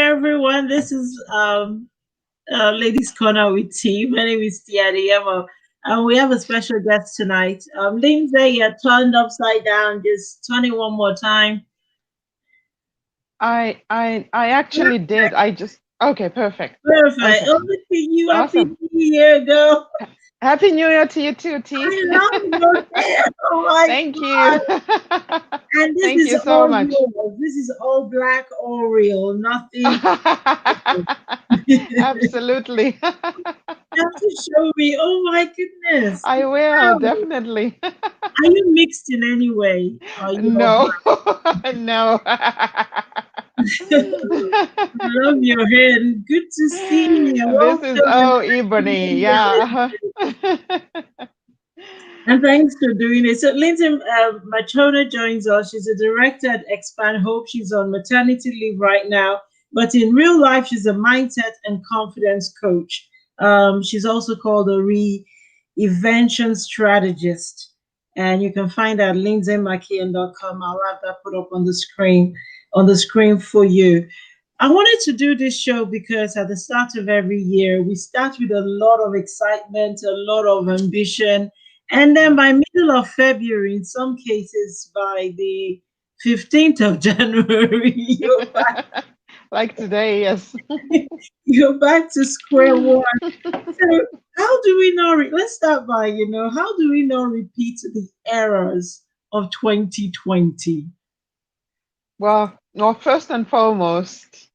everyone. This is Ladies Corner with T. My name is Tia Adeyemo, and we have a special guest tonight. Lindsay, you're turned upside down. Just turn it one more time. I actually did. I just okay, perfect. Perfect. Okay, Oh, look at you. Happy awesome. New Year, girl. Happy New Year to you too, T. I love your hair. Oh my Thank you. God. And this Thank is you so all much. yours. This is all black, all real. Nothing. Absolutely. You have to show me. Oh my goodness. I will, Wow. definitely. Are you mixed in any way? Are you all No. No. I love your hair. Good to see you. This is Welcome and Ebony. Yeah. and thanks for doing it. So Lindsay Machona joins us. She's a director at Expand Hope. She's on maternity leave right now, but in real life, she's a mindset and confidence coach. She's also called a ReInvention strategist. And you can find that at lindsaymakian.com. I'll have that put up on the screen for you. I wanted to do this show because at the start of every year, we start with a lot of excitement, a lot of ambition. And then Yeah. by middle of February, in some cases by the 15th of January, Like today, yes. you're back to square one. So how do we not, let's start by, how do we not repeat the errors of 2020? Well, first and foremost,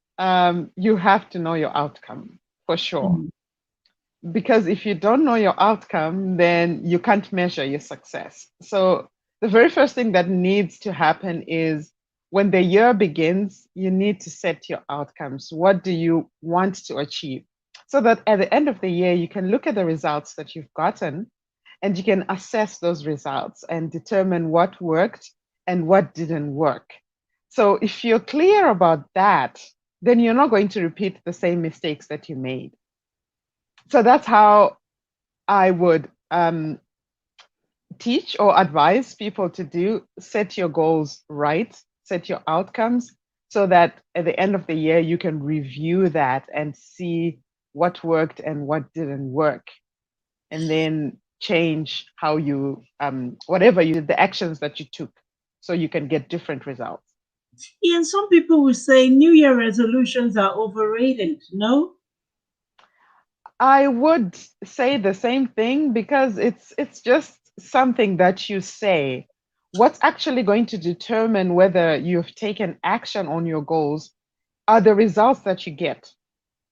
you have to know your outcome for sure. Mm, Because if you don't know your outcome, then you can't measure your success. So the very first thing that needs to happen is when the year begins, you need to set your outcomes. What do you want to achieve? So that at the end of the year, you can look at the results that you've gotten and you can assess those results and determine what worked and what didn't work. So if you're clear about that, then you're not going to repeat the same mistakes that you made. So that's how I would teach or advise people to do. Set your goals right, set your outcomes so that at the end of the year, you can review that and see what worked and what didn't work. And then change how you, whatever you did, the actions that you took, so you can get different results. yeah, and some people will say New Year resolutions are overrated. No? I would say the same thing because it's just something that you say. What's actually going to determine whether you've taken action on your goals are the results that you get.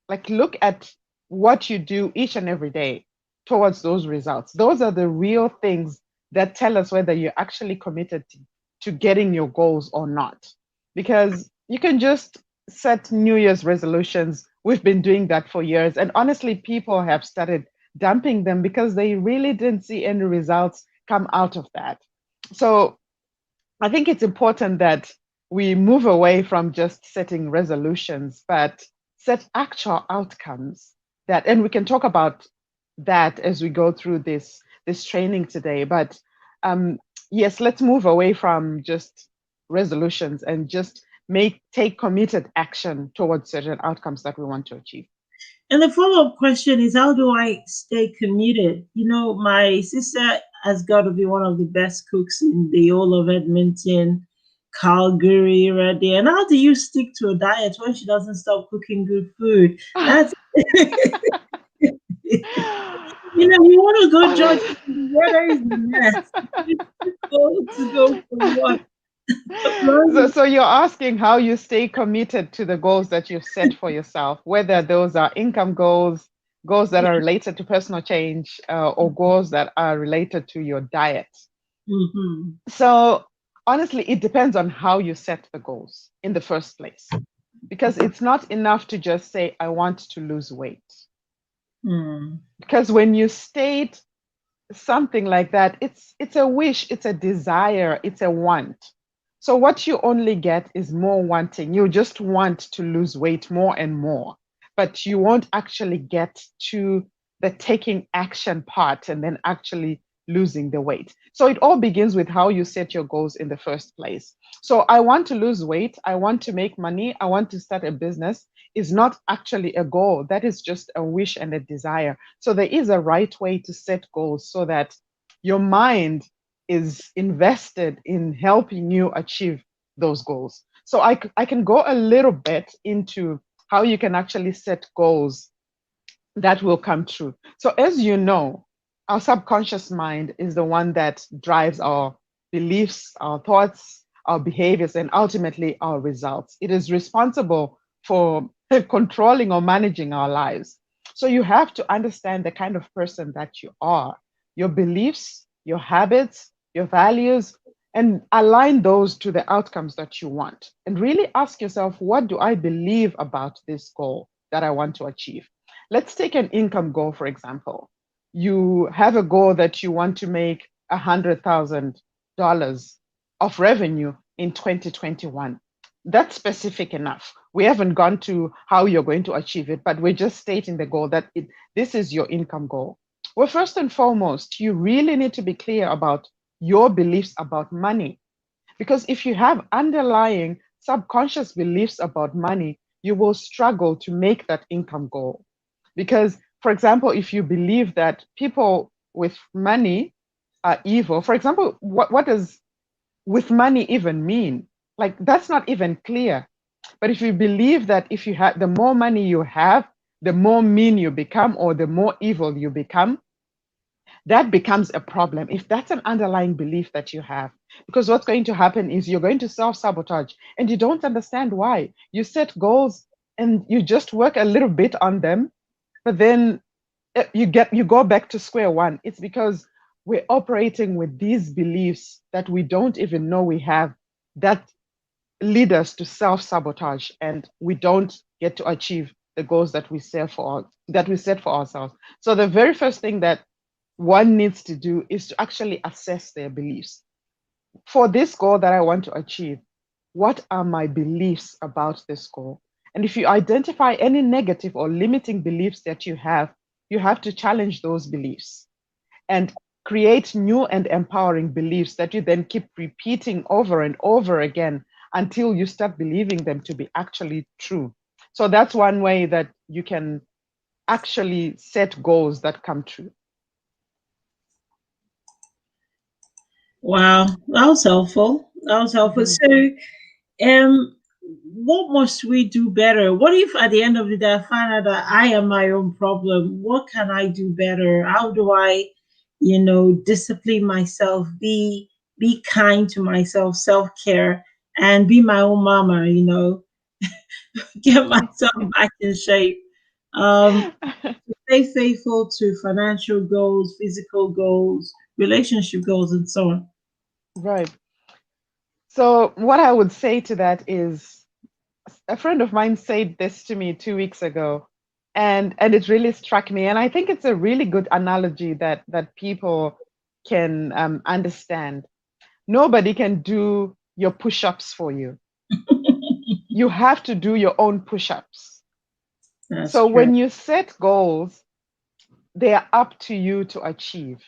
Like look at what you do each and every day towards those results. Those are the real things that tell us whether you're actually committed to getting your goals or not. Because you can just set New Year's resolutions. We've been doing that for years. And honestly, people have started dumping them because they really didn't see any results come out of that. So I think it's important that we move away from just setting resolutions, but set actual outcomes that, and we can talk about that as we go through this training today. But um, yes, let's move away from just resolutions and just take committed action towards certain outcomes that we want to achieve. And the follow-up question is, how do I stay committed? My sister has got to be one of the best cooks in the whole of Edmonton, Calgary, right there. And how do you stick to a diet when she doesn't stop cooking good food? That's you want to go judge the weather is a mess. To go for what? So you're asking how you stay committed to the goals that you've set for yourself, whether those are income goals, goals that are related to personal change, or goals that are related to your diet. Mm-hmm. So honestly, it depends on how you set the goals in the first place, because it's not enough to just say, I want to lose weight. Mm. Because when you state something like that, it's a wish, it's a desire, it's a want. So what you only get is more wanting. You just want to lose weight more and more, but you won't actually get to the taking action part and then actually losing the weight. So it all begins with how you set your goals in the first place. So I want to lose weight, I want to make money, I want to start a business is not actually a goal. That is just a wish and a desire. So there is a right way to set goals so that your mind is invested in helping you achieve those goals. So I can go a little bit into how you can actually set goals that will come true. So as you know, our subconscious mind is the one that drives our beliefs, our thoughts, our behaviors, and ultimately our results. It is responsible for controlling or managing our lives. So you have to understand the kind of person that you are, your beliefs, your habits, your values, and align those to the outcomes that you want. And really ask yourself, what do I believe about this goal that I want to achieve? Let's take an income goal, for example. You have a goal that you want to make $100,000 of revenue in 2021. That's specific enough. We haven't gone to how you're going to achieve it, but we're just stating the goal that this is your income goal. Well, first and foremost, you really need to be clear about your beliefs about money. Because if you have underlying subconscious beliefs about money, you will struggle to make that income goal. Because, for example, if you believe that people with money are evil, for example, what does with money even mean? Like, that's not even clear. But if you believe that if you have the more money you have, the more mean you become or the more evil you become, that becomes a problem if that's an underlying belief that you have. Because what's going to happen is you're going to self-sabotage and you don't understand why. You set goals and you just work a little bit on them, but then you go back to square one. It's because we're operating with these beliefs that we don't even know we have, that lead us to self-sabotage, and we don't get to achieve the goals that we set for ourselves. So the very first thing that one needs to do is to actually assess their beliefs. For this goal that I want to achieve, what are my beliefs about this goal? And if you identify any negative or limiting beliefs that you have to challenge those beliefs and create new and empowering beliefs that you then keep repeating over and over again until you start believing them to be actually true. So that's one way that you can actually set goals that come true. Wow, that was helpful. That was helpful. Mhm. So, what must we do better? What if at the end of the day I find out that I am my own problem? What can I do better? How do I, discipline myself, be kind to myself, self-care, and be my own mama, get myself back in shape. Stay faithful to financial goals, physical goals, relationship goals, and so on. Right. So what I would say to that is, a friend of mine said this to me 2 weeks ago, and it really struck me. And I think it's a really good analogy that people can understand. Nobody can do your push-ups for you. You have to do your own push-ups. That's So true. when you set goals, they are up to you to achieve.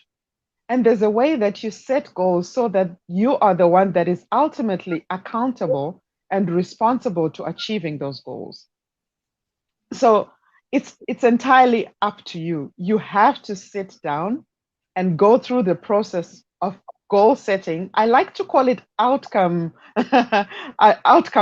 And there's a way that you set goals so that you are the one that is ultimately accountable and responsible to achieving those goals. So it's entirely up to you. You have to sit down and go through the process of goal setting. I like to call it outcome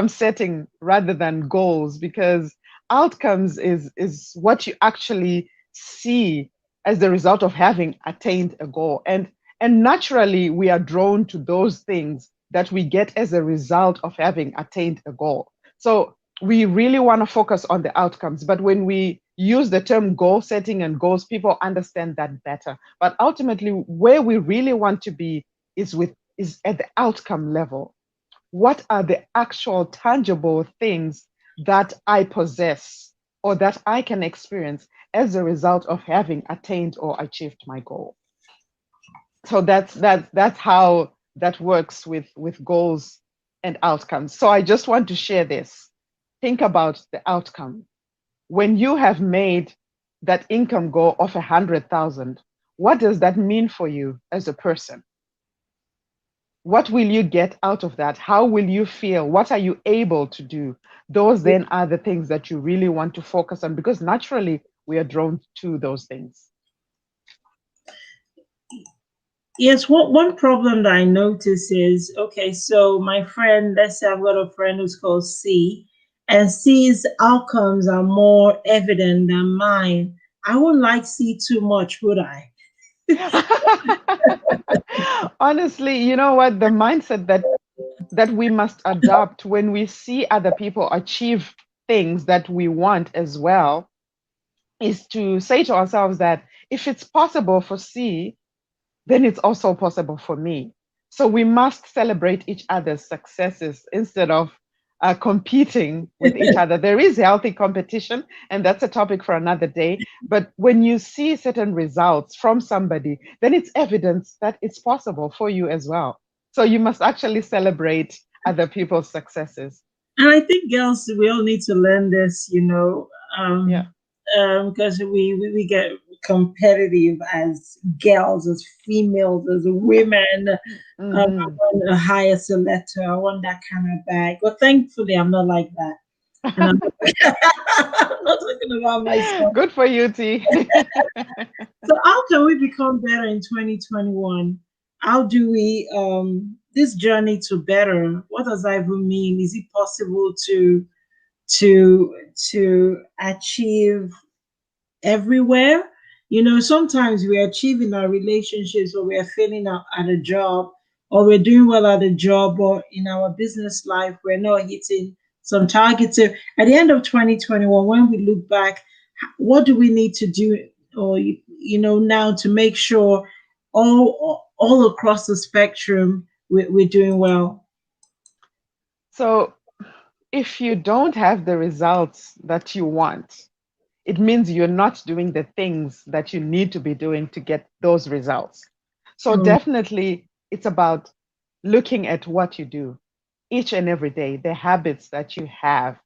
setting rather than goals, because outcomes is what you actually see as the result of having attained a goal. And naturally we are drawn to those things that we get as a result of having attained a goal. So we really want to focus on the outcomes. But when we use the term goal setting and goals, people understand that better. But ultimately, where we really want to be is at the outcome level. What are the actual tangible things that I possess or that I can experience as a result of having attained or achieved my goal? So that's how that works with goals and outcomes. So I just want to share this. Think about the outcome. When you have made that income goal of 100,000, what does that mean for you as a person? What will you get out of that? How will you feel? What are you able to do? Those then are the things that you really want to focus on, because naturally we are drawn to those things. Yes, one problem that I notice is, okay, so my friend, let's say I've got a friend who's called C, and C's outcomes are more evident than mine. I wouldn't like C too much, would I? Honestly, you know what? The mindset that we must adopt when we see other people achieve things that we want as well is to say to ourselves that if it's possible for C, then it's also possible for me. So we must celebrate each other's successes instead of competing with each other. There is healthy competition, and that's a topic for another day. But when you see certain results from somebody, then it's evidence that it's possible for you as well. So you must actually celebrate other people's successes. And I think girls, we all need to learn this, Yeah. because we get competitive as girls, as females, as women. I Hmm. want a higher selector. I want that kind of bag. But thankfully, I'm not like that. And I'm, I'm not talking about myself. Good for you, T. So how can we become better in 2021? How do we this journey to better? What does that even mean? Is it possible to achieve everywhere? Sometimes we achieve in our relationships, or we are failing at a job, or we're doing well at a job, or in our business life, we're not hitting some targets. So at the end of 2021, when we look back, what do we need to do, or now, to make sure all across the spectrum we're doing well? So if you don't have the results that you want, it means you're not doing the things that you need to be doing to get those results. So Mm. definitely it's about looking at what you do each and every day, the habits that you have.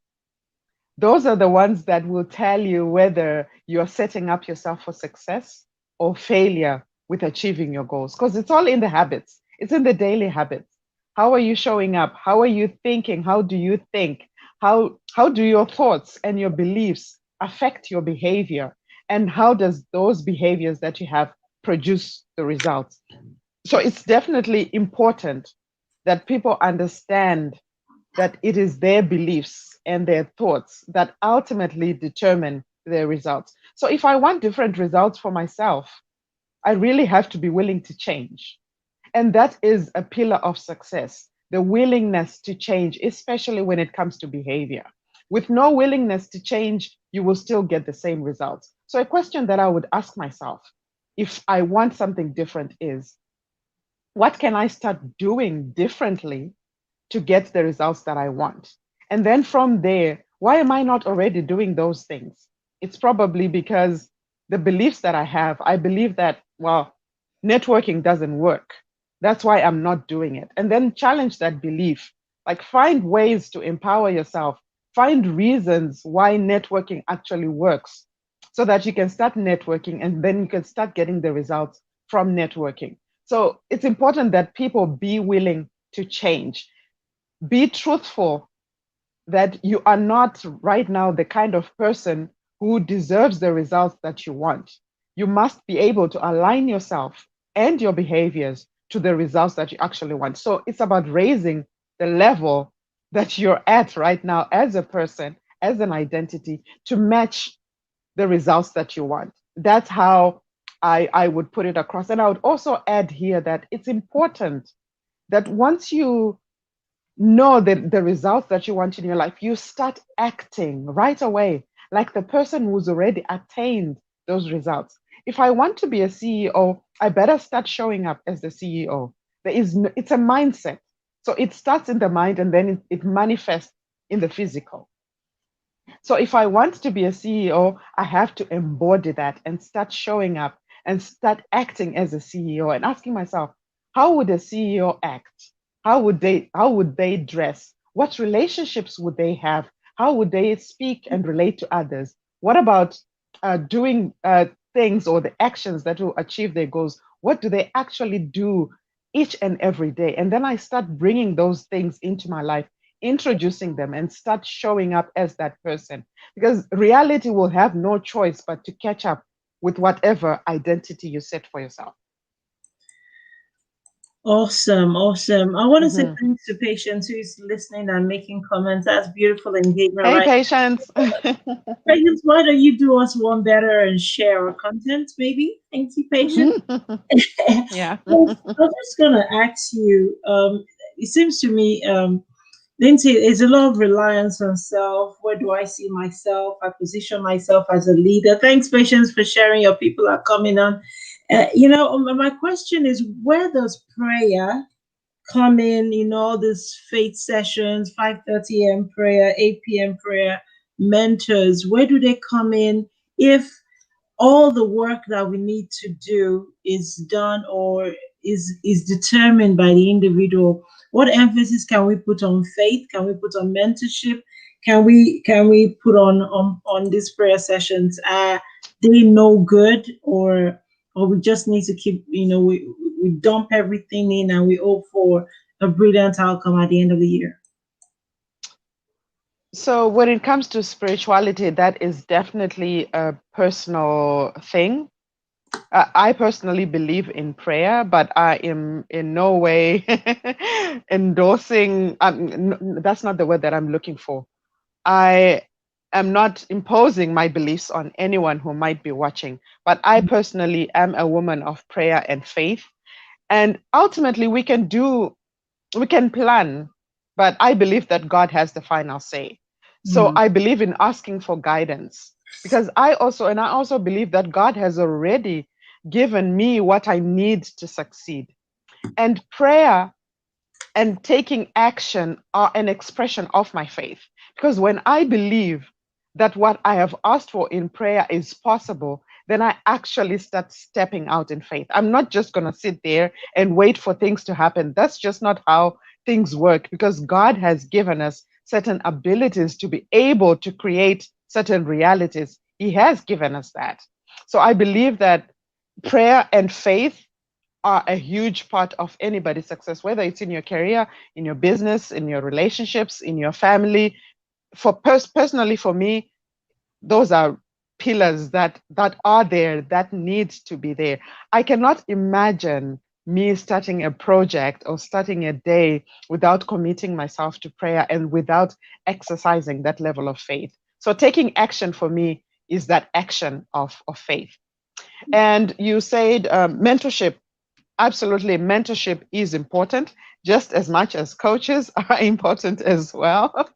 Those are the ones that will tell you whether you're setting up yourself for success or failure with achieving your goals. Because it's all in the habits, it's in the daily habits. How are you showing up? How are you thinking? How do you think? How do your thoughts and your beliefs affect your behavior? And how does those behaviors that you have produce the results? So it's definitely important that people understand that it is their beliefs and their thoughts that ultimately determine their results. So if I want different results for myself, I really have to be willing to change. And that is a pillar of success, the willingness to change, especially when it comes to behavior. With no willingness to change, you will still get the same results. So, a question that I would ask myself if I want something different is, what can I start doing differently to get the results that I want? And then from there, why am I not already doing those things? It's probably because the beliefs that I have, I believe that, well, networking doesn't work. That's why I'm not doing it. And then challenge that belief. Like find ways to empower yourself, find reasons why networking actually works so that you can start networking and then you can start getting the results from networking. So it's important that people be willing to change, be truthful that you are not right now the kind of person who deserves the results that you want. You must be able to align yourself and your behaviors to the results that you actually want. So it's about raising the level that you're at right now as a person, as an identity, to match the results that you want. That's how I would put it across. And I would also add here that it's important that once you know the results that you want in your life, you start acting right away like the person who's already attained those results. If I want to be a CEO, I better start showing up as the CEO. It's a mindset. So it starts in the mind and then it manifests in the physical. So if I want to be a CEO, I have to embody that and start showing up and start acting as a CEO and asking myself, how would a CEO act? How would they dress? What relationships would they have? How would they speak and relate to others? What about doing things or the actions that will achieve their goals, what do they actually do each and every day? And then I start bringing those things into my life, introducing them, and start showing up as that person. Because reality will have no choice but to catch up with whatever identity you set for yourself. Awesome, awesome. I want to say Mhm. thanks to Patience who is listening and making comments. That's beautiful engagement, Hey, right? Patience. Patience, why don't you do us one better and share our content, maybe? Thank you, Patience. Yeah. I'm just gonna ask you. It seems to me, Lindsay, it's a lot of reliance on self. Where do I see myself? I position myself as a leader. Thanks, Patience, for sharing. Your people are coming on. My question is, where does prayer come in? All these faith sessions, 5:30 a.m. prayer, 8 p.m. prayer, mentors. Where do they come in? If all the work that we need to do is done or is determined by the individual, what emphasis can we put on faith? Can we put on mentorship? Can we put on these prayer sessions? Are they no good, or we just need to keep, we dump everything in and we hope for a brilliant outcome at the end of the year? So when it comes to spirituality, that is definitely a personal thing. I personally believe in prayer, but I am in no way endorsing. That's not the word that I'm looking for. I am not imposing my beliefs on anyone who might be watching, but I personally am a woman of prayer and faith. And ultimately, we can plan, but I believe that God has the final say. So Mm, I believe in asking for guidance because I also believe that God has already given me what I need to succeed. And prayer and taking action are an expression of my faith. Because when I believe that what I have asked for in prayer is possible, then I actually start stepping out in faith. I'm not just going to sit there and wait for things to happen. That's just not how things work because God has given us certain abilities to be able to create certain realities. He has given us that. So I believe that prayer and faith are a huge part of anybody's success, whether it's in your career, in your business, in your relationships, in your family. Personally, for me, those are pillars that are there, that need to be there. I cannot imagine me starting a project or starting a day without committing myself to prayer and without exercising that level of faith. So taking action for me is that action of faith. And you said mentorship. Absolutely, mentorship is important just as much as coaches are important as well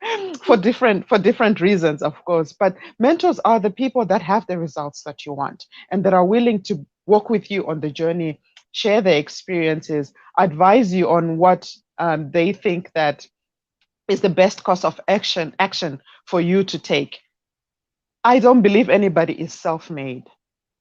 for different reasons, of course. But mentors are the people that have the results that you want and that are willing to walk with you on the journey, share their experiences, advise you on what they think that is the best course of action for you to take. I don't believe anybody is self-made.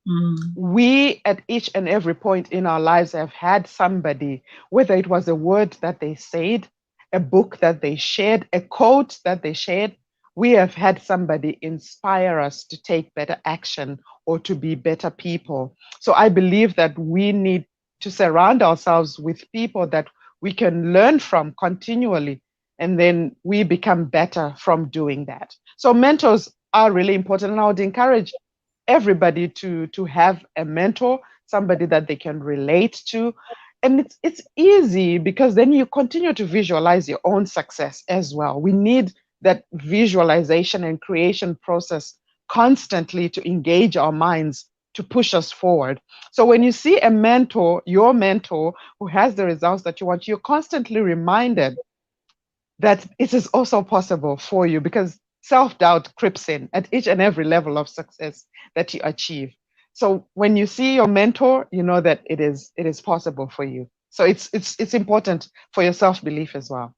mm, We at each and every point in our lives have had somebody, whether it was a word that they said, a book that they shared, a quote that they shared, we have had somebody inspire us to take better action or to be better people. So I believe that we need to surround ourselves with people that we can learn from continually, and then we become better from doing that. So mentors are really important, and I would encourage everybody to have a mentor, somebody that they can relate to. And it's easy because then you continue to visualize your own success as well. We need that visualization and creation process constantly to engage our minds to push us forward. So when you see a mentor, your mentor who has the results that you want, you're constantly reminded that it is also possible for you because self-doubt creeps in at each and every level of success that you achieve. So when you see your mentor, you know that it is possible for you. So it's important for your self-belief as well.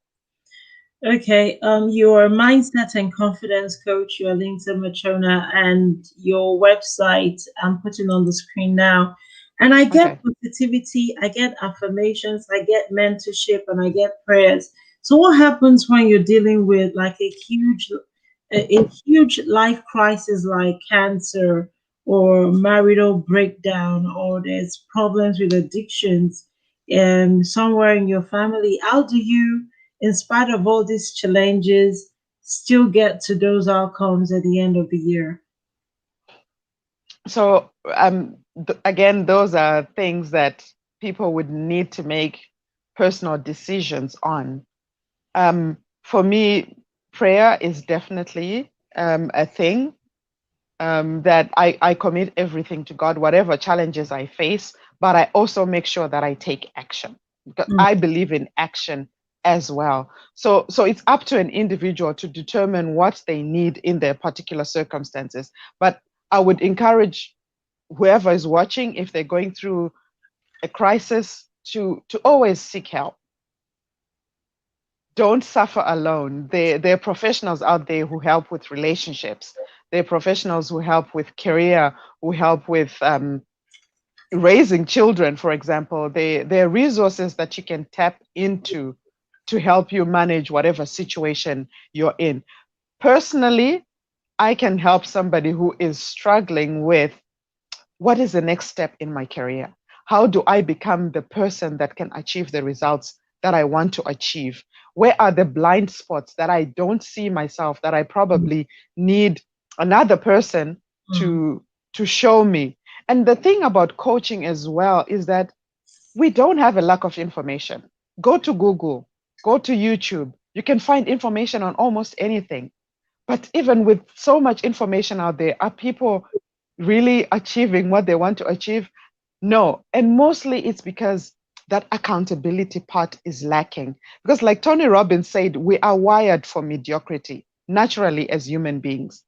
okay. Your mindset and confidence coach, you are Lindsey Machona, and your website I'm putting on the screen now. And I get Okay. positivity, I get affirmations, I get mentorship, and I get prayers. So what happens when you're dealing with like a huge life crisis like cancer or marital breakdown, or there's problems with addictions somewhere in your family, how do you, in spite of all these challenges, still get to those outcomes at the end of the year? So again, those are things that people would need to make personal decisions on. For me, prayer is definitely a thing that I commit everything to God, whatever challenges I face, but I also make sure that I take action because Mm, I believe in action as well. So it's up to an individual to determine what they need in their particular circumstances. But I would encourage whoever is watching, if they're going through a crisis, to always seek help. Don't suffer alone. There are professionals out there who help with relationships. There are professionals who help with career, who help with raising children, for example. There are resources that you can tap into to help you manage whatever situation you're in. Personally, I can help somebody who is struggling with what is the next step in my career? How do I become the person that can achieve the results that I want to achieve? Where are the blind spots that I don't see myself that I mm, probably need another person mm. to show me? And the thing about coaching as well is that we don't have a lack of information. Go to Google, go to YouTube. You can find information on almost anything. But even with so much information out there, are people really achieving what they want to achieve? No. And mostly it's because that accountability part is lacking. Because, like Tony Robbins said, we are wired for mediocrity naturally as human beings.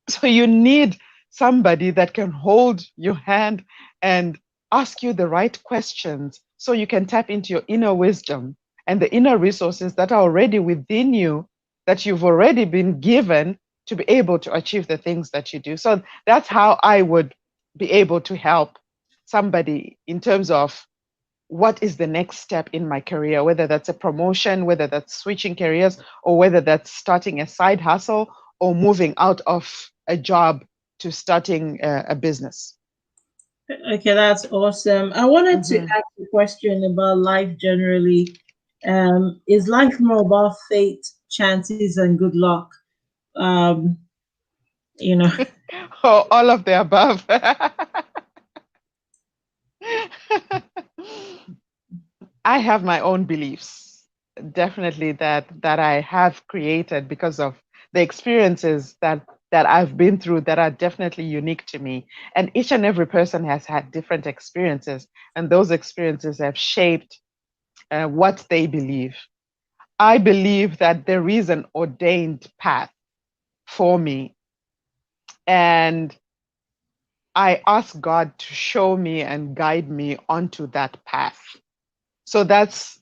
So you need somebody that can hold your hand and ask you the right questions so you can tap into your inner wisdom and the inner resources that are already within you, that you've already been given to be able to achieve the things that you do. So that's how I would be able to help somebody in terms of what is the next step in my career, whether that's a promotion, whether that's switching careers, or whether that's starting a side hustle or moving out of a job to starting a business. Okay, that's awesome. I wanted to Mhm. ask a question about life generally. Is life more about fate, chances, and good luck? Um, you know. Oh, all of the above. I have my own beliefs, definitely that I have created because of the experiences that I've been through that are definitely unique to me. And each and every person has had different experiences, and those experiences have shaped what they believe. I believe that there is an ordained path for me, and I ask God to show me and guide me onto that path. So that's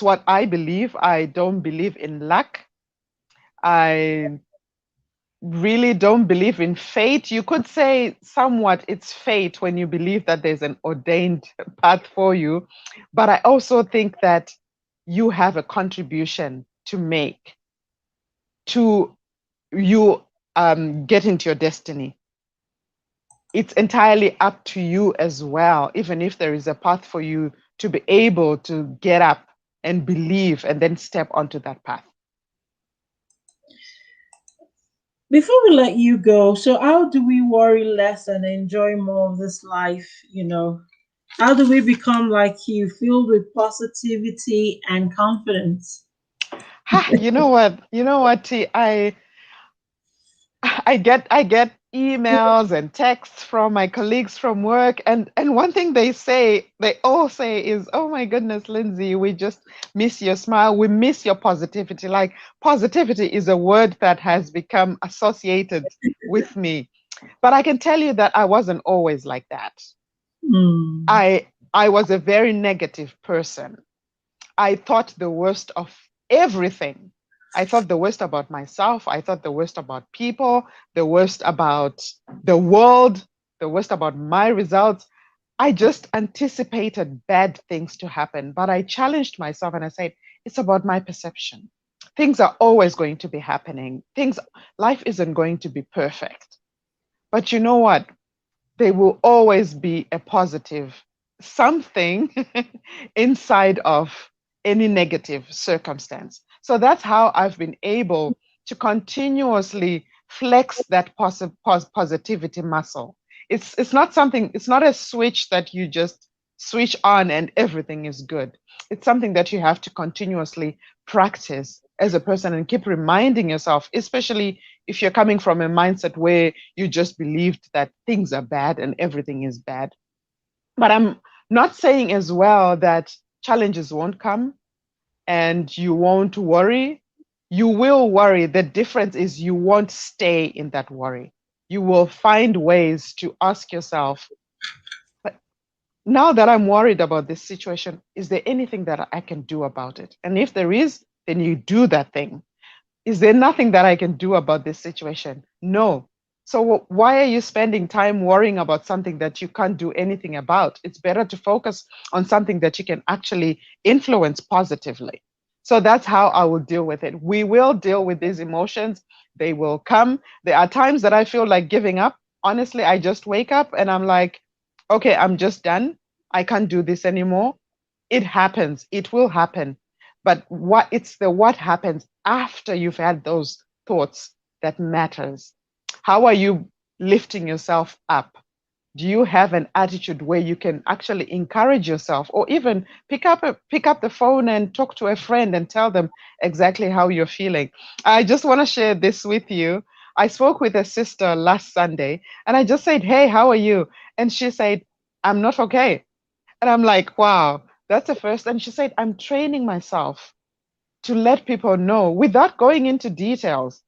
what I believe. I don't believe in luck. I really don't believe in fate. You could say somewhat it's fate when you believe that there's an ordained path for you, but I also think that you have a contribution to make to you getting to your destiny. It's entirely up to you as well, even if there is a path for you to be able to get up and believe and then step onto that path. Before we let you go, so how do we worry less and enjoy more of this life? How do we become like you, filled with positivity and confidence? Ha, you know what? You know what, T? I get emails and texts from my colleagues from work, and one thing they all say is, "Oh my goodness, Lindsay, we just miss your smile. We miss your positivity." Like positivity is a word that has become associated with me. But I can tell you that I wasn't always like that. Hmm. I was a very negative person. I thought the worst of everything. I thought the worst about myself. I thought the worst about people, the worst about the world, the worst about my results. I just anticipated bad things to happen, but I challenged myself and I said, it's about my perception. Things are always going to be happening. Life isn't going to be perfect. But you know what? There will always be a positive something inside of any negative circumstance. So that's how I've been able to continuously flex that positivity muscle. It's not something, it's not a switch that you just switch on and everything is good. It's something that you have to continuously practice as a person and keep reminding yourself, especially if you're coming from a mindset where you just believed that things are bad and everything is bad. But I'm not saying as well that challenges won't come and you won't worry. You will worry. The difference is you won't stay in that worry. You will find ways to ask yourself, but now that I'm worried about this situation, is there anything that I can do about it? And if there is, then you do that thing. Is there nothing that I can do about this situation? No. So why are you spending time worrying about something that you can't do anything about? It's better to focus on something that you can actually influence positively. So that's how I will deal with it. We will deal with these emotions. They will come. There are times that I feel like giving up. Honestly, I just wake up and I'm like, okay, I'm just done. I can't do this anymore. It happens. It will happen. But what happens after you've had those thoughts that matters. How are you lifting yourself up? Do you have an attitude where you can actually encourage yourself, or even pick up the phone and talk to a friend and tell them exactly how you're feeling? I just want to share this with you. I spoke with a sister last Sunday and I just said, "Hey, how are you?" And she said, "I'm not okay." And I'm like, wow, that's a first. And she said, "I'm training myself to let people know without going into details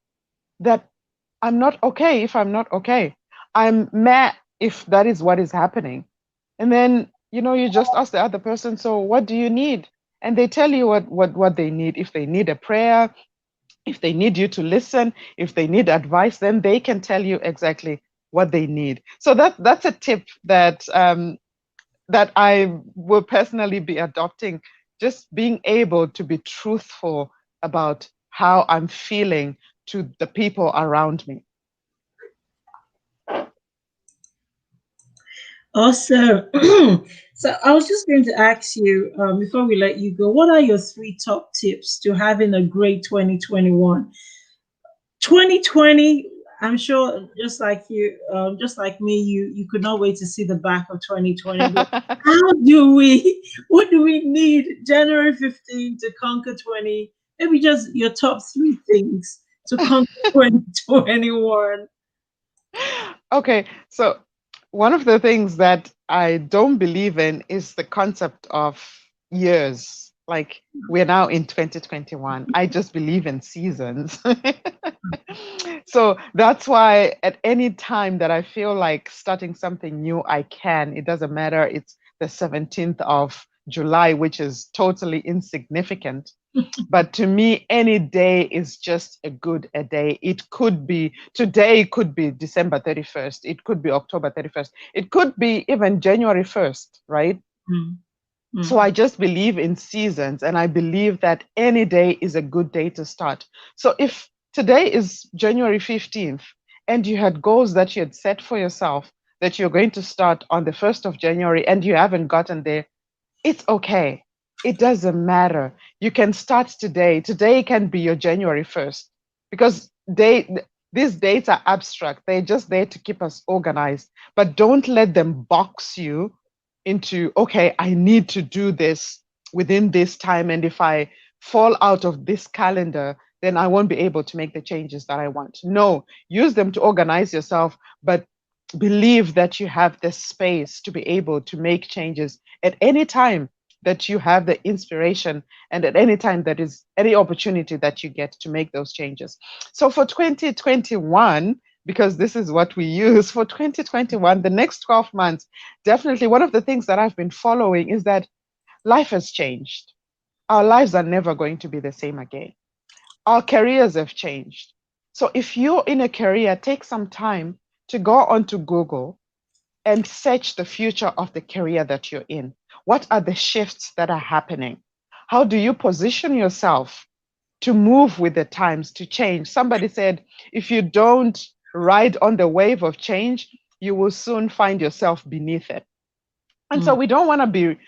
that I'm not okay if I'm not okay. I'm mad if that is what is happening." And then, you just ask the other person, "So what do you need?" And they tell you what they need. If they need a prayer, if they need you to listen, if they need advice, then they can tell you exactly what they need. So that's a tip that I will personally be adopting, just being able to be truthful about how I'm feeling to the people around me. Awesome. So I was just going to ask you before we let you go, what are your three top tips to having a great 2021? 2020, I'm sure just like me, you could not wait to see the back of 2020. But how do we, what do we need January 15 to conquer 20? Maybe just your top three things to conquer 2021. Okay, so one of the things that I don't believe in is the concept of years. Like, we're now in 2021. I just believe in seasons. So that's why at any time that I feel like starting something new, I can. It doesn't matter. It's the 17th of July, which is totally insignificant. But to me, any day is just a day. It could be today, it could be December 31st, it could be October 31st, it could be even January 1st, right? Mm, So mm. I just believe in seasons, and I believe that any day is a good day to start. So if today is January 15th and you had goals that you had set for yourself that you're going to start on the 1st of January and you haven't gotten there, it's okay. It doesn't matter. You can start today. Today can be your January 1st, because these dates are abstract. They're just there to keep us organized. But don't let them box you into, okay, I need to do this within this time. And if I fall out of this calendar, then I won't be able to make the changes that I want. No, use them to organize yourself, but believe that you have the space to be able to make changes at any time that you have the inspiration, and at any time that is any opportunity that you get to make those changes. So for 2021, because this is what we use for 2021, the next 12 months, definitely one of the things that I've been following is that life has changed. Our lives are never going to be the same again. Our careers have changed. So if you're in a career, take some time to go onto Google and search the future of the career that you're in. What are the shifts that are happening? How do you position yourself to move with the times, to change? Somebody said, if you don't ride on the wave of change, you will soon find yourself beneath it. And so Mm. we don't want to be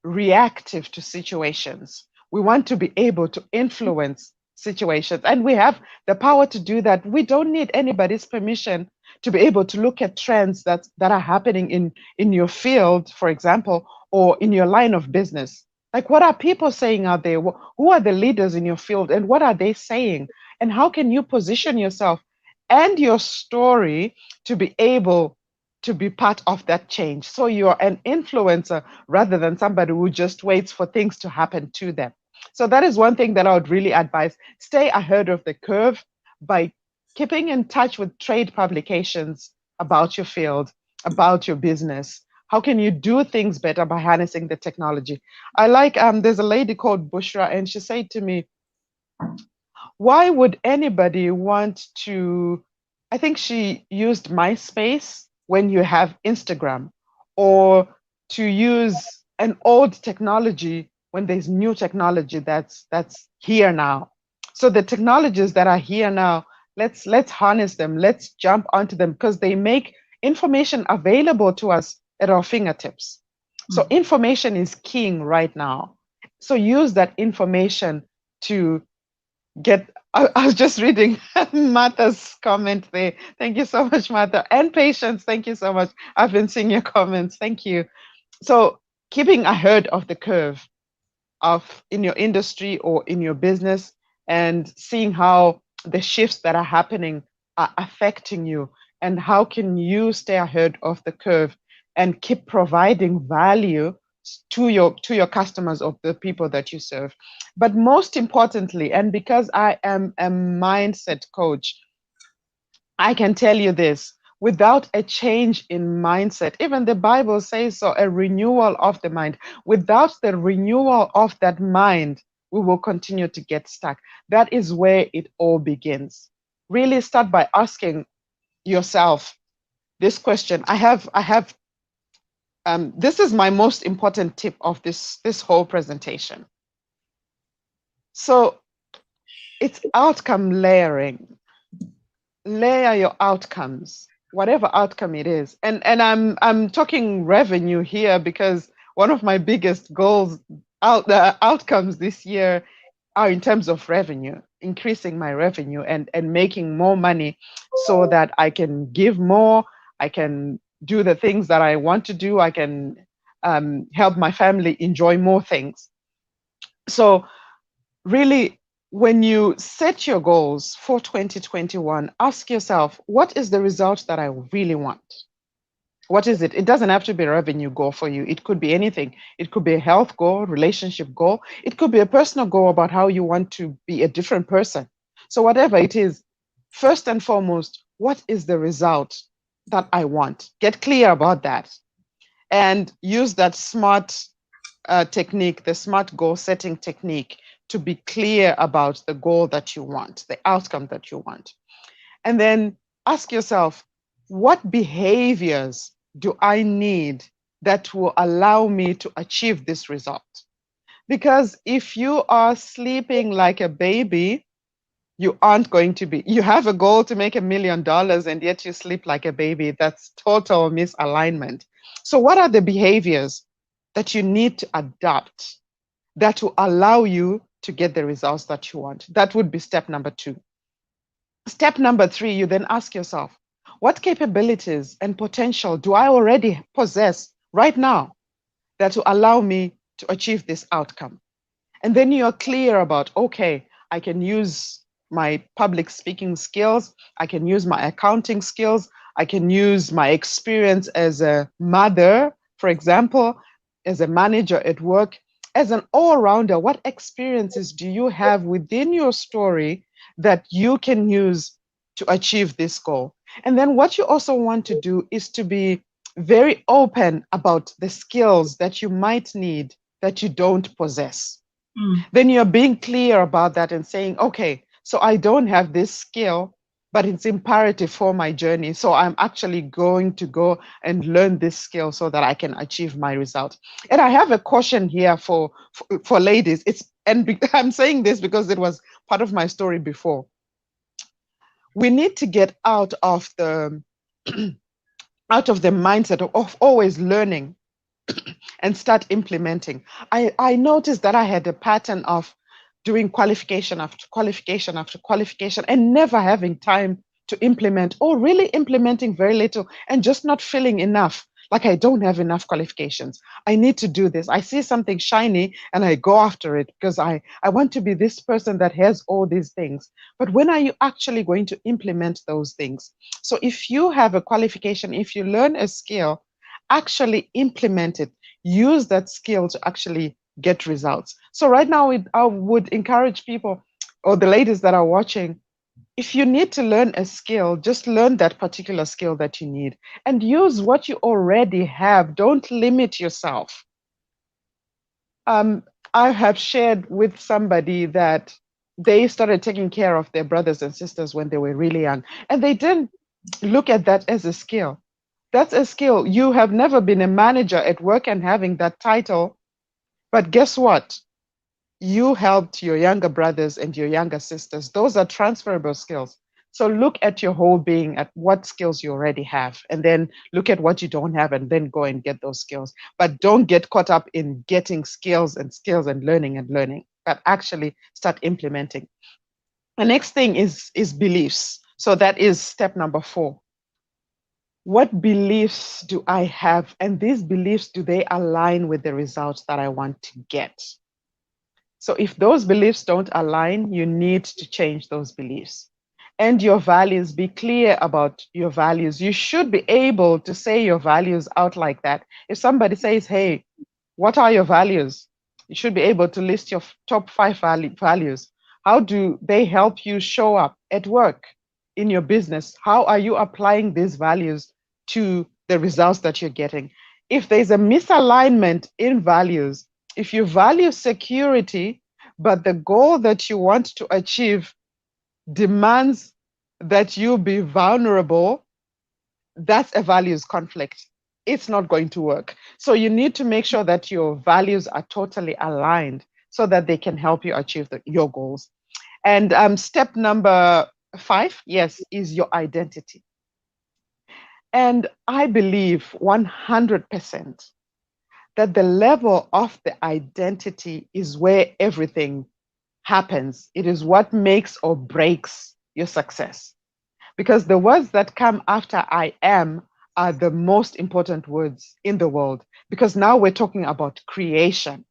reactive to situations. We want to be able to influence situations. And we have the power to do that. We don't need anybody's permission to be able to look at trends that are happening in your field, for example, or in your line of business. Like, what are people saying out there? Who are the leaders in your field, and what are they saying? And how can you position yourself and your story to be able to be part of that change? So you're an influencer rather than somebody who just waits for things to happen to them. So that is one thing that I would really advise. Stay ahead of the curve by keeping in touch with trade publications about your field, about your business. How can you do things better by harnessing the technology? I like, there's a lady called Bushra, and she said to me, why would anybody want to, I think she used MySpace when you have Instagram, or to use an old technology when there's new technology that's here now. So the technologies that are here now, let's harness them, let's jump onto them, because they make information available to us at our fingertips. So Mm. information is king right now. So use that information to get. I was just reading Martha's comment there. Thank you so much, Martha. And Patience, thank you so much. I've been seeing your comments. Thank you. So keeping ahead of the curve of in your industry or in your business, and seeing how the shifts that are happening are affecting you, and how can you stay ahead of the curve and keep providing value to your customers, or the people that you serve. But most importantly, and because I am a mindset coach, I can tell you this: without a change in mindset, even the Bible says so, a renewal of the mind, without the renewal of that mind, we will continue to get stuck. That is where it all begins. Really start by asking yourself this question. I have this is my most important tip of this whole presentation. So it's outcome layering. Layer your outcomes, whatever outcome it is. And I'm talking revenue here, because one of my biggest goals, the outcomes this year, are in terms of revenue, increasing my revenue and making more money, so that I can give more, I can do the things that I want to do, I can help my family enjoy more things. So really, when you set your goals for 2021, ask yourself, what is the result that I really want? What is it? It doesn't have to be a revenue goal for you. It could be anything. It could be a health goal, relationship goal. It could be a personal goal about how you want to be a different person. So whatever it is, first and foremost, what is the result that I want? Get clear about that, and use that SMART technique, the SMART goal setting technique, to be clear about the goal that you want, the outcome that you want. And then ask yourself, what behaviors do I need that will allow me to achieve this result? Because if you are sleeping like a baby, you aren't going to be. You have a goal to make $1 million, and yet you sleep like a baby. That's total misalignment. So what are the behaviors that you need to adopt that will allow you to get the results that you want? That would be step number 2. Step number 3, you then ask yourself, what capabilities and potential do I already possess right now that will allow me to achieve this outcome? And then you're clear about, okay, I can use my public speaking skills, I can use my accounting skills, I can use my experience as a mother, for example, as a manager at work, as an all-rounder. What experiences do you have within your story that you can use to achieve this goal? And then what you also want to do is to be very open about the skills that you might need that you don't possess. Mm. Then you're being clear about that and saying, okay, so I don't have this skill, but it's imperative for my journey. So I'm actually going to go and learn this skill so that I can achieve my result. And I have a caution here for ladies. I'm saying this because it was part of my story before. we need to get out of the out of the mindset of always learning and start implementing. I noticed that I had a pattern of doing qualification after qualification after qualification and never having time to implement, or really implementing very little and just not feeling enough. Like I don't have enough qualifications. I need to do this. I see something shiny and I go after it because I want to be this person that has all these things. But when are you actually going to implement those things? So if you have a qualification, if you learn a skill, actually implement it. Use that skill to actually get results. So right now, I would encourage people, or the ladies that are watching, if you need to learn a skill, just learn that particular skill that you need and use what you already have. Don't limit yourself. I have shared with somebody that they started taking care of their brothers and sisters when they were really young, and they didn't look at that as a skill. That's a skill. You have never been a manager at work and having that title, but guess what? You helped your younger brothers and your younger sisters. Those are transferable skills. So look at your whole being, at what skills you already have, and then look at what you don't have, and then go and get those skills. But don't get caught up in getting skills and learning, but actually start implementing. The next thing is beliefs. So that is step number 4. What beliefs do I have? And these beliefs, do they align with the results that I want to get? So if those beliefs don't align, you need to change those beliefs. And your values, be clear about your values. You should be able to say your values out like that. If somebody says, hey, what are your values? You should be able to list your top 5 values. How do they help you show up at work, in your business? How are you applying these values to the results that you're getting? If there's a misalignment in values, if you value security, but the goal that you want to achieve demands that you be vulnerable, that's a values conflict. It's not going to work. So you need to make sure that your values are totally aligned so that they can help you achieve your goals. And step number 5, yes, is your identity. And I believe 100% that the level of the identity is where everything happens. It is what makes or breaks your success. Because the words that come after I am are the most important words in the world. Because now we're talking about creation.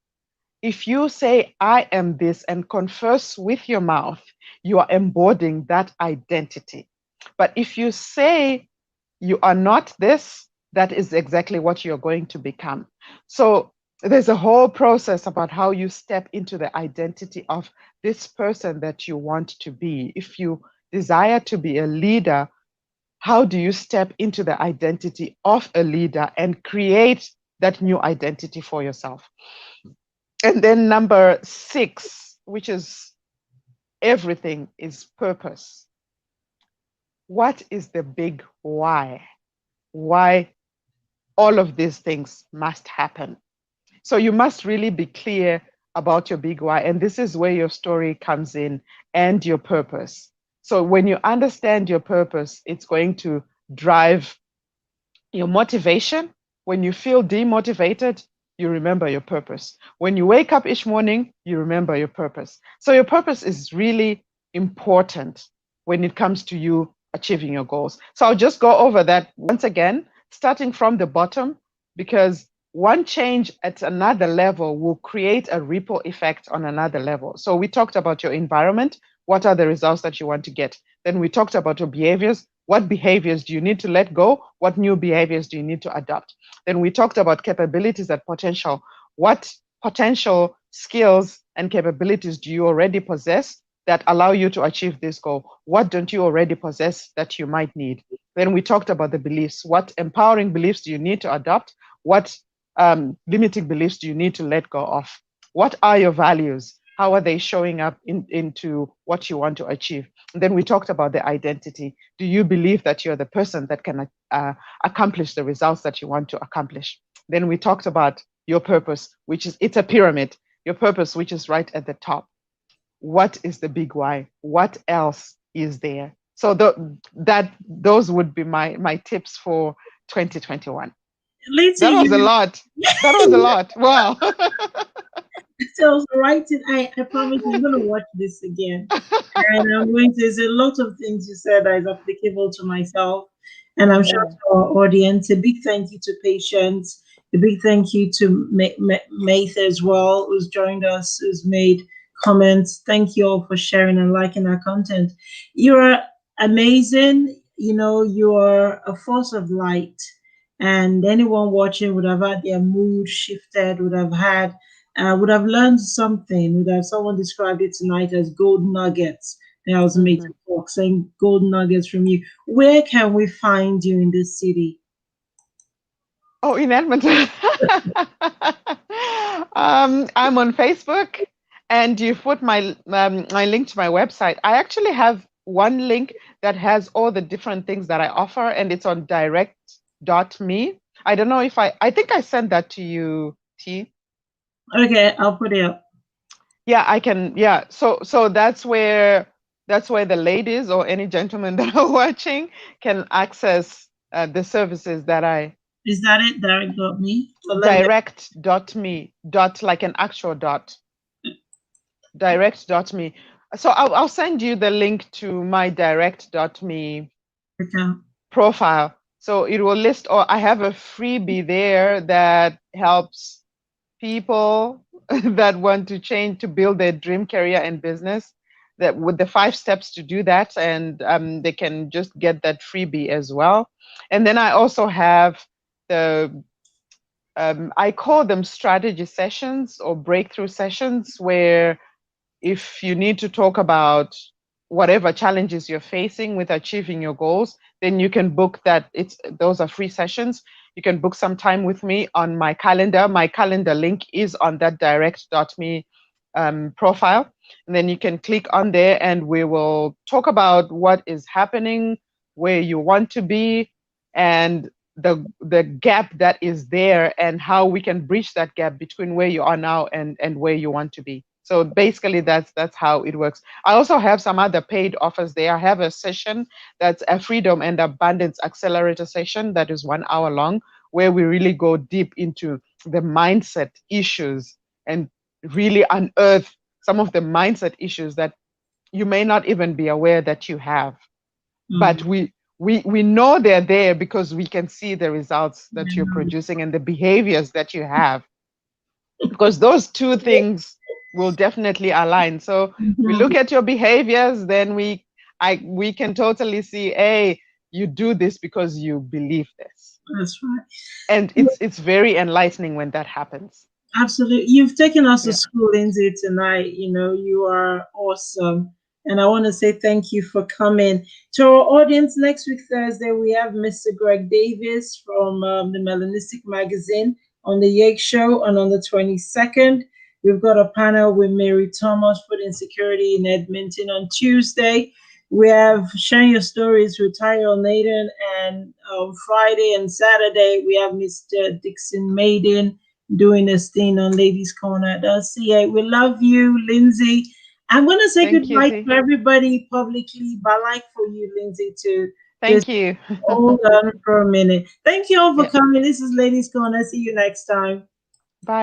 If you say, I am this, and confess with your mouth, you are embodying that identity. But if you say you are not this, that is exactly what you're going to become. So there's a whole process about how you step into the identity of this person that you want to be. If you desire to be a leader, how do you step into the identity of a leader and create that new identity for yourself? And then number 6, which is everything, is purpose. What is the big why? Why all of these things must happen? So you must really be clear about your big why. And this is where your story comes in, and your purpose. So when you understand your purpose, it's going to drive your motivation. When you feel demotivated, you remember your purpose. When you wake up each morning, you remember your purpose. So your purpose is really important when it comes to you achieving your goals. So I'll just go over that once again, starting from the bottom, because one change at another level will create a ripple effect on another level. So we talked about your environment. What are the results that you want to get? Then we talked about your behaviors. What behaviors do you need to let go? What new behaviors do you need to adopt? Then we talked about capabilities and potential. What potential skills and capabilities do you already possess that allow you to achieve this goal? What don't you already possess that you might need? Then we talked about the beliefs. What empowering beliefs do you need to adopt? What limiting beliefs do you need to let go of? What are your values? How are they showing up into what you want to achieve? And then we talked about the identity. Do you believe that you're the person that can accomplish the results that you want to accomplish? Then we talked about your purpose, which is, it's a pyramid. Your purpose, which is right at the top. What is the big why? What else is there? So those would be my tips for 2021. Lindsay, That was a you lot. That was a lot. Wow. so writing. I promise I'm going to watch this again. And I'm going to, there's a lot of things you said that is applicable to myself, and I'm sure Yeah. to our audience. A big thank you to Patience. A big thank you to Maith as well, who's joined us, who's made comments. Thank you all for sharing and liking our content. You're amazing. You know, you are a force of light, and anyone watching would have had their mood shifted, would have learned something. Would have someone described it tonight as gold nuggets. That was made Mhm. to talk, saying gold nuggets from you. Where can we find you in this city? Oh, in Edmonton. I'm on Facebook, and you put my link to my website. I actually have one link that has all the different things that I offer, and it's on direct.me. I don't know if I think I sent that to you, T. Okay, I'll put it up. Yeah, I can. Yeah, so that's where the ladies or any gentleman that are watching can access the services that I Is that it? Direct.me? So let me direct.me dot like an actual dot direct.me. So I'll send you the link to my direct.me account. profile. So it will list, or I have a freebie there that helps people that want to change to build their dream career and business, that with the 5 steps to do that, and they can just get that freebie as well. And then I also have the I call them strategy sessions or breakthrough sessions, where if you need to talk about whatever challenges you're facing with achieving your goals, then you can book that. Those are free sessions. You can book some time with me on my calendar. My calendar link is on that direct.me profile. And then you can click on there and we will talk about what is happening, where you want to be, and the gap that is there, and how we can bridge that gap between where you are now and where you want to be. So basically that's how it works. I also have some other paid offers there. I have a session that's a freedom and abundance accelerator session that is 1 hour long, where we really go deep into the mindset issues and really unearth some of the mindset issues that you may not even be aware that you have. But Mm. we know they're there because we can see the results that you're Yeah. producing and the behaviors that you have, because those two things will definitely align. So we Mhm. look at your behaviors, then we can totally see, hey, you do this because you believe this. That's right. And it's very enlightening when that happens. Absolutely. You've taken us to Yeah. school, Lindsay, tonight. You know, you are awesome. And I want to say thank you for coming. To our audience, next week, Thursday, we have Mr. Greg Davis from the Melanistic Magazine on the Yake Show. And on the 22nd, we've got a panel with Mary Thomas, Food Insecurity in Edmonton. On Tuesday, we have Sharing Your Stories with Tyrell Nathan. And on Friday and Saturday, we have Mr. Dixon Maiden doing this thing on Ladies Corner at LCA. We love you, Lindsay. I'm going to say Thank you, goodbye T. to everybody publicly, but I'd like for you, Lindsay, to just Thank you. hold on for a minute. Thank you all for Yeah. coming. This is Ladies Corner. See you next time.